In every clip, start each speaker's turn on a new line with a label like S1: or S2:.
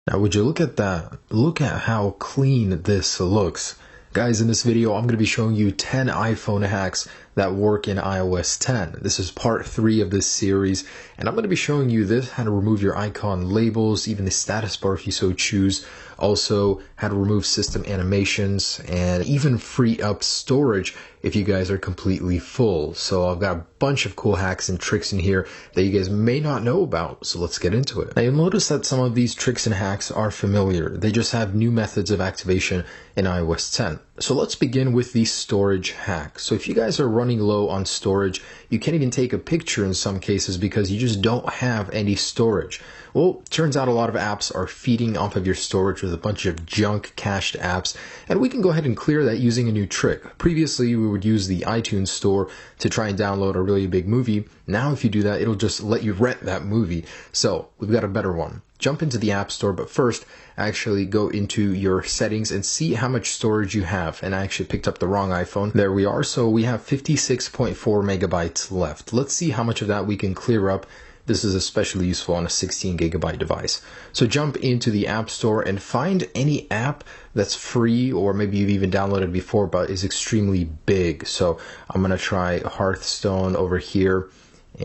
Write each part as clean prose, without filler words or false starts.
S1: Now, would you look at that? Look at how clean this looks. Guys, in this video, I'm going to be showing you 10 iPhone hacks that work in iOS 10. This is part 3 of this series, and I'm going to be showing you this, how to remove your icon labels, even the status bar if you so choose. Also, how to remove system animations, and even free up storage if you guys are completely full. So I've got a bunch of cool hacks and tricks in here that you guys may not know about, so let's get into it. Now, you'll notice that some of these tricks and hacks are familiar. They just have new methods of activation in iOS 10. So let's begin with the storage hack. So if you guys are running low on storage, you can't even take a picture in some cases because you just don't have any storage. Well, turns out a lot of apps are feeding off of your storage with a bunch of junk cached apps, and we can go ahead and clear that using a new trick. Previously, we would use the iTunes store to try and download a really big movie. Now, if you do that, it'll just let you rent that movie. So we've got a better one. Jump into the App Store, but first, actually go into your settings and see how much storage you have. And I actually picked up the wrong iPhone. There we are. So we have 56.4 megabytes left. Let's see how much of that we can clear up. This is especially useful on a 16 gigabyte device. So jump into the App Store and find any app that's free, or maybe you've even downloaded before but is extremely big. So I'm going to try Hearthstone over here.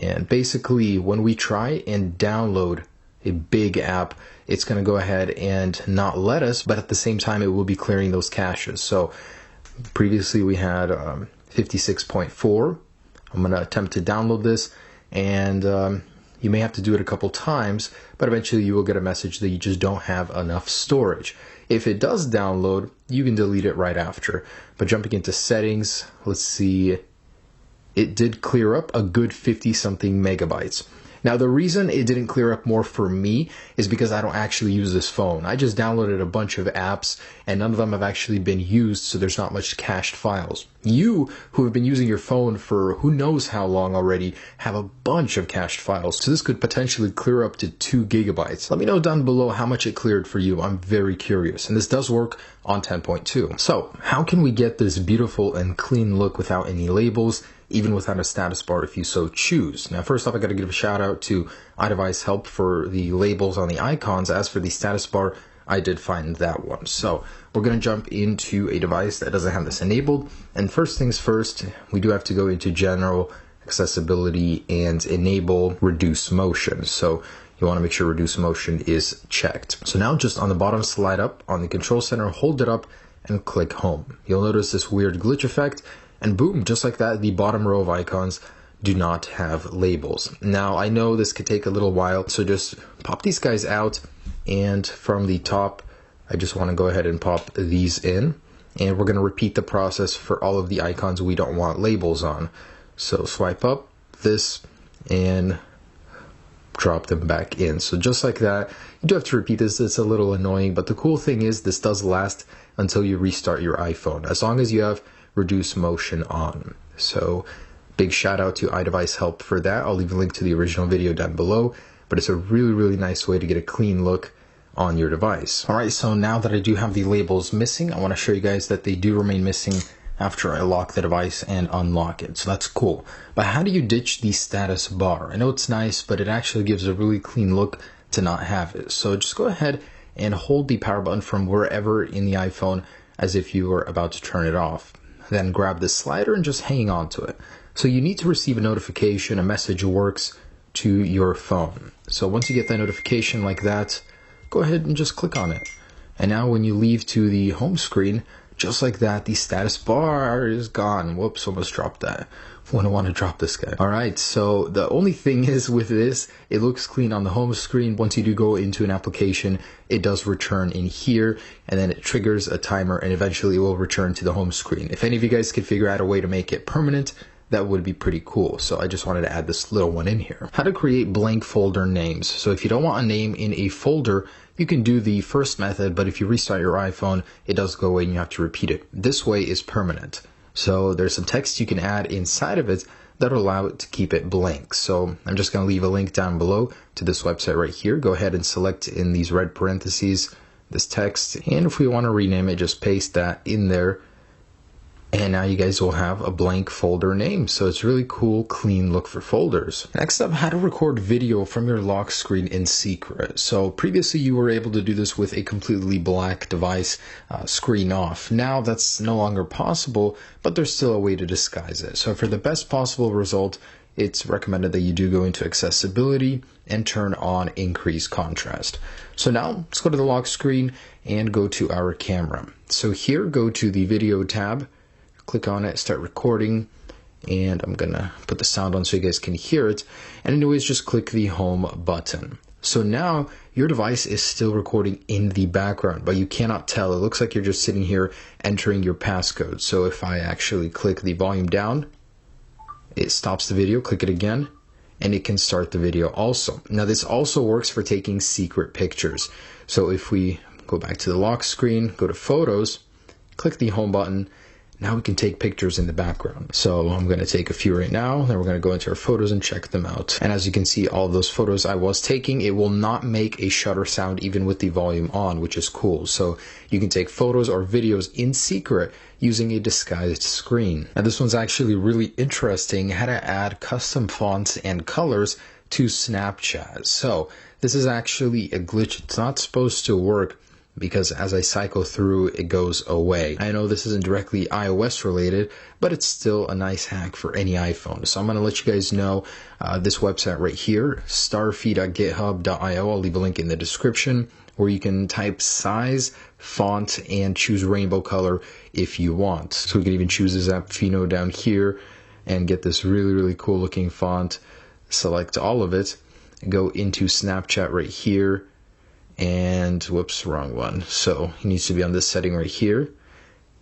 S1: And basically, when we try and download a big app, it's going to go ahead and not let us, but at the same time, it will be clearing those caches. So previously we had 56.4. I'm going to attempt to download this, and you may have to do it a couple times, but eventually you will get a message that you just don't have enough storage. If it does download, you can delete it right after. But jumping into settings, let's see, it did clear up a good 50-something megabytes. Now, the reason it didn't clear up more for me is because I don't actually use this phone. I just downloaded a bunch of apps, and none of them have actually been used, so there's not much cached files. You, who have been using your phone for who knows how long already, have a bunch of cached files, so this could potentially clear up to 2 gigabytes. Let me know down below how much it cleared for you. I'm very curious, and this does work on 10.2. So, how can we get this beautiful and clean look without any labels, even without a status bar if you so choose? Now, first off, I got to give a shout out to iDevice Help for the labels on the icons. As for the status bar, I did find that one. So we're going to jump into a device that doesn't have this enabled. And first things first, we do have to go into General, Accessibility, and enable Reduce Motion. So you want to make sure Reduce Motion is checked. So now just on the bottom, slide up on the Control Center, hold it up, and click Home. You'll notice this weird glitch effect. And boom, just like that, the bottom row of icons do not have labels. Now, I know this could take a little while, so just pop these guys out. And from the top, I just want to go ahead and pop these in. And we're going to repeat the process for all of the icons we don't want labels on. So swipe up this and drop them back in. So just like that, you do have to repeat this. It's a little annoying, but the cool thing is this does last until you restart your iPhone, as long as you have Reduce Motion on. So big shout out to iDevice Help for that. I'll leave a link to the original video down below, but it's a really nice way to get a clean look on your device. All right, so now that I do have the labels missing, I want to show you guys that they do remain missing after I lock the device and unlock it. So that's cool. But how do you ditch the status bar? I know it's nice, but it actually gives a really clean look to not have it. So just go ahead and hold the power button from wherever in the iPhone as if you were about to turn it off. Then grab this slider and just hang on to it. So you need to receive a notification, a message works to your phone. So once you get that notification like that, go ahead and just click on it. And now when you leave to the home screen, just like that, the status bar is gone. Whoops, almost dropped that. Wouldn't want to drop this guy. All right, so the only thing is with this, it looks clean on the home screen. Once you do go into an application, it does return in here, and then it triggers a timer, and eventually it will return to the home screen. If any of you guys could figure out a way to make it permanent, that would be pretty cool. So I just wanted to add this little one in here. How to create blank folder names. So if you don't want a name in a folder, you can do the first method, but if you restart your iPhone, it does go away and you have to repeat it. This way is permanent. So there's some text you can add inside of it that'll allow it to keep it blank. So I'm just going to leave a link down below to this website right here. Go ahead and select in these red parentheses this text, and if we want to rename it, just paste that in there. And now you guys will have a blank folder name. So it's really cool, clean look for folders. Next up, how to record video from your lock screen in secret. So previously you were able to do this with a completely black device, screen off. Now that's no longer possible, but there's still a way to disguise it. So for the best possible result, it's recommended that you do go into accessibility and turn on increase contrast. So now let's go to the lock screen and go to our camera. So here, go to the video tab. Click on it, start recording, and I'm gonna put the sound on so you guys can hear it. And anyways, just click the home button. So now your device is still recording in the background, but you cannot tell. It looks like you're just sitting here entering your passcode. So if I actually click the volume down, it stops the video. Click it again, and it can start the video also. Now this also works for taking secret pictures. So if we go back to the lock screen, go to photos, click the home button, now we can take pictures in the background. So I'm going to take a few right now, then we're going to go into our photos and check them out. And as you can see, all of those photos I was taking, it will not make a shutter sound even with the volume on, which is cool. So you can take photos or videos in secret using a disguised screen. Now this one's actually really interesting, how to add custom fonts and colors to Snapchat. So this is actually a glitch. It's not supposed to work, because as I cycle through, it goes away. I know this isn't directly iOS related, but it's still a nice hack for any iPhone. So I'm going to let you guys know this website right here, starfy.github.io. I'll leave a link in the description where you can type size, font, and choose rainbow color if you want. So we can even choose this Apfino down here and get this really, really cool looking font. Select all of it, go into Snapchat right here, and whoops, wrong one. So it needs to be on this setting right here.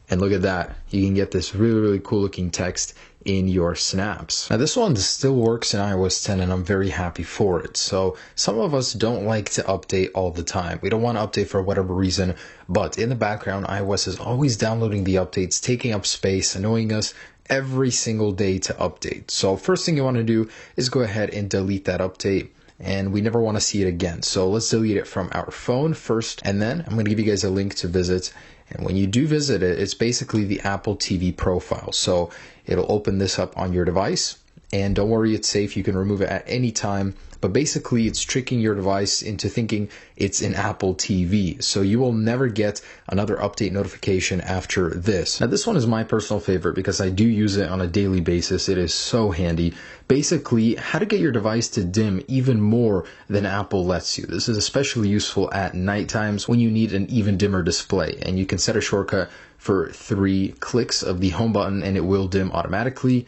S1: And look at that. You can get this really, really cool looking text in your snaps. Now this one still works in iOS 10 and I'm very happy for it. So some of us don't like to update all the time. We don't want to update for whatever reason, but in the background, iOS is always downloading the updates, taking up space, annoying us every single day to update. So first thing you want to do is go ahead and delete that update. And we never want to see it again. So let's delete it from our phone first, and then I'm going to give you guys a link to visit. And when you do visit it, it's basically the Apple TV profile. So it'll open this up on your device, and don't worry, it's safe. You can remove it at any time. But basically, it's tricking your device into thinking it's an Apple TV. So you will never get another update notification after this. Now, this one is my personal favorite because I do use it on a daily basis. It is so handy. Basically, how to get your device to dim even more than Apple lets you. This is especially useful at night times when you need an even dimmer display. And you can set a shortcut for 3 clicks of the home button and it will dim automatically.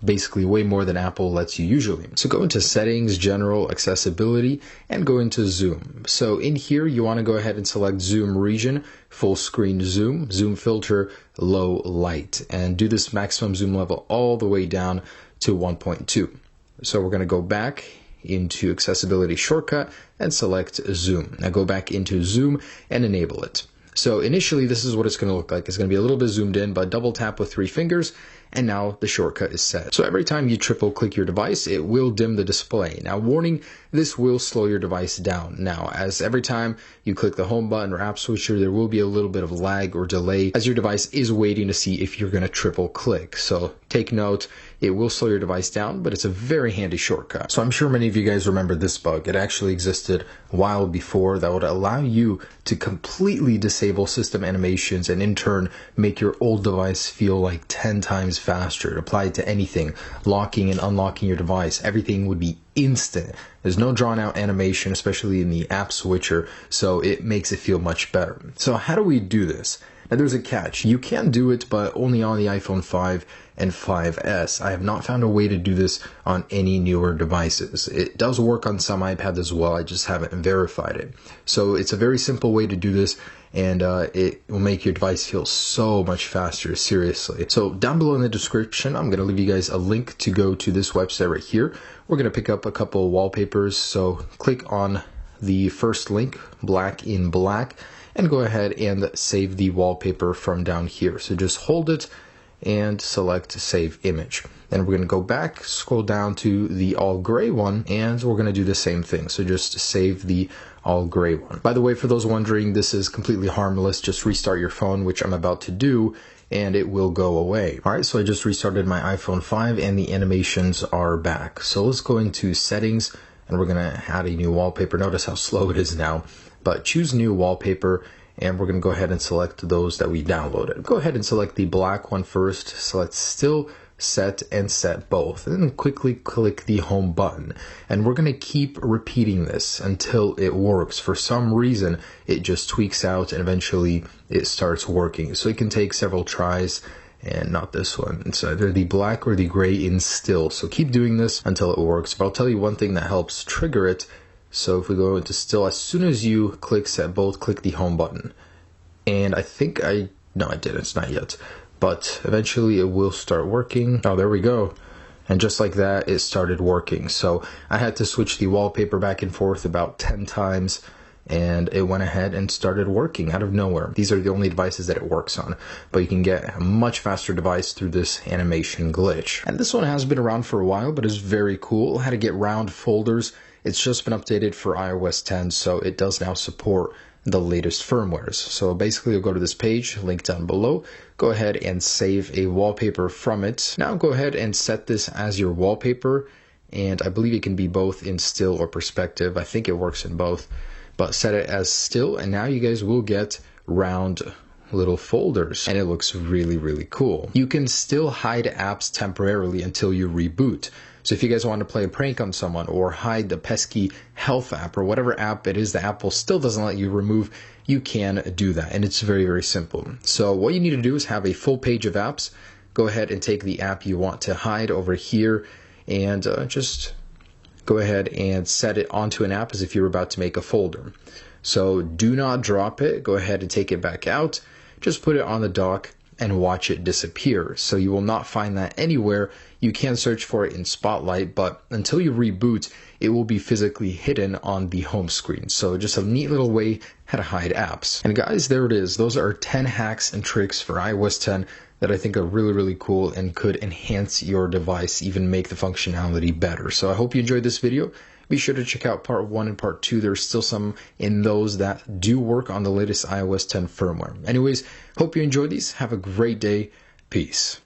S1: Basically way more than Apple lets you usually. So go into settings, general, accessibility, and go into zoom. So in here, you want to go ahead and select zoom region, full screen zoom, zoom filter, low light, and do this maximum zoom level all the way down to 1.2. So we're going to go back into accessibility shortcut and select zoom. Now go back into zoom and enable it. So initially, this is what it's going to look like. It's going to be a little bit zoomed in, but double tap with 3 fingers, and now the shortcut is set. So every time you triple click your device, it will dim the display. Now warning, this will slow your device down. Now, as every time you click the home button or app switcher, there will be a little bit of lag or delay as your device is waiting to see if you're going to triple click. So take note, it will slow your device down, but it's a very handy shortcut. So I'm sure many of you guys remember this bug. It actually existed a while before that would allow you to completely disable system animations and in turn make your old device feel like 10 times faster. It applied to anything, locking and unlocking your device. Everything would be instant. There's no drawn out animation, especially in the app switcher, so it makes it feel much better. So how do we do this? Now there's a catch. You can do it, but only on the iPhone 5 and 5S. I have not found a way to do this on any newer devices. It does work on some iPads as well, I just haven't verified it. So it's a very simple way to do this, and it will make your device feel so much faster, seriously. So down below in the description, I'm going to leave you guys a link to go to this website right here. We're going to pick up a couple wallpapers, so click on the first link, black in black, and go ahead and save the wallpaper from down here. So just hold it and select Save Image. And we're going to go back, scroll down to the all gray one, and we're going to do the same thing. So just save the all gray one. By the way, for those wondering, this is completely harmless. Just restart your phone, which I'm about to do, and it will go away. Alright, so I just restarted my iPhone 5 and the animations are back. So let's go into Settings, and we're going to add a new wallpaper. Notice how slow it is now. But choose New Wallpaper, and we're going to go ahead and select those that we downloaded. Go ahead and select the black one first. Select Still, Set, and set both. And then quickly click the Home button. And we're going to keep repeating this until it works. For some reason, it just tweaks out and eventually it starts working. So it can take several tries. And not this one. It's either the black or the gray in Still. So keep doing this until it works. But I'll tell you one thing that helps trigger it. So if we go into Still, as soon as you click Set Both, click the Home button. And I think no, I didn't. It's not yet. But eventually it will start working. Oh, there we go. And just like that, it started working. So I had to switch the wallpaper back and forth about 10 times. And it went ahead and started working out of nowhere. These are the only devices that it works on, but you can get a much faster device through this animation glitch. And this one has been around for a while, but is very cool. How to get round folders. It's just been updated for iOS 10, so it does now support the latest firmwares. So basically you'll go to this page, link down below, go ahead and save a wallpaper from it. Now go ahead and set this as your wallpaper, and I believe it can be both in Still or Perspective. I think it works in both. But set it as Still, and now you guys will get round little folders, and it looks really, really cool. You can still hide apps temporarily until you reboot. So if you guys want to play a prank on someone or hide the pesky health app or whatever app it is that Apple still doesn't let you remove, you can do that, and it's very, very simple. So what you need to do is have a full page of apps. Go ahead and take the app you want to hide over here, and just go ahead and set it onto an app as if you were about to make a folder. So do not drop it. Go ahead and take it back out. Just put it on the dock and watch it disappear. So you will not find that anywhere. You can search for it in Spotlight, but until you reboot, it will be physically hidden on the home screen. So just a neat little way how to hide apps. And guys, there it is. Those are 10 hacks and tricks for iOS 10 that I think are really, really cool and could enhance your device, even make the functionality better. So I hope you enjoyed this video. Be sure to check out part 1 and part 2. There's still some in those that do work on the latest iOS 10 firmware. Anyways, hope you enjoyed these. Have a great day. Peace.